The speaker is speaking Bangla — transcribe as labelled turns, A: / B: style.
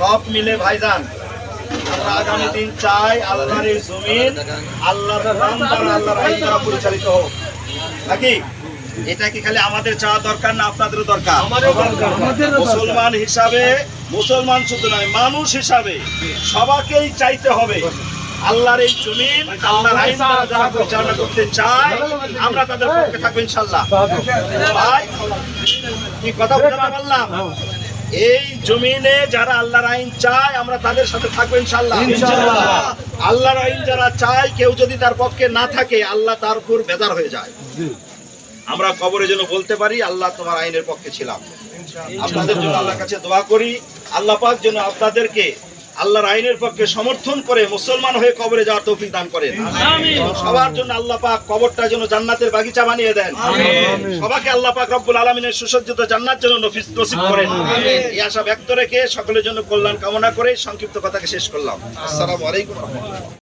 A: সব মিলে ভাইজান আমরা আগামী দিন চাই আল্লাহর এই জমিন আল্লাহর নাম দ্বারা আল্লাহর আইন দ্বারা পরিচালিত হোক নাকি? এটা কি খালি আমাদের চাওয়া দরকার না আপনাদেরও দরকার? মুসলমান হিসাবে, মুসলমান শুধু নয় মানুষ হিসাবে সবাইকেই চাইতে হবে আল্লাহর এই জমিন আল্লাহর আইন দ্বারা যারা পরিচালনা করতে চায় আমরা তাদের পক্ষে থাকবো ইনশাআল্লাহ। ভাই কি কথা বলতে পারলাম? এই জমিনে যারা আল্লাহর আইন চায় আমরা তাদের সাথে থাকবো ইনশাআল্লাহ। আল্লাহর আইন যারা চায় কেউ যদি তার পক্ষে না থাকে আল্লাহ তার উপর বেজার হয়ে যায়। আমরা কবরে যেন বলতে পারি আল্লাহ তোমার আইনের পক্ষে ছিলাম। আপনাদের জন্য আল্লাহর কাছে দোয়া করি আল্লাহ পাক যেন আপনাদেরকে আল্লাহর আইনের পক্ষে সমর্থন করে মুসলমান হয়ে কবরে যাওয়ার তৌফিক দান করেন। সবার জন্য আল্লাহ পাক কবরটা যেন জান্নাতের বাগিচা বানিয়ে দেন। সবাইকে আল্লাহ পাক রব্বুল আলামিনের সুসজ্জিত জান্নাত যেন নসিব করেন। এই আশা ব্যক্ত রেখে সকলের জন্য কল্যাণ কামনা করে সংক্ষিপ্ত কথাকে শেষ করলাম। আসসালামু আলাইকুম।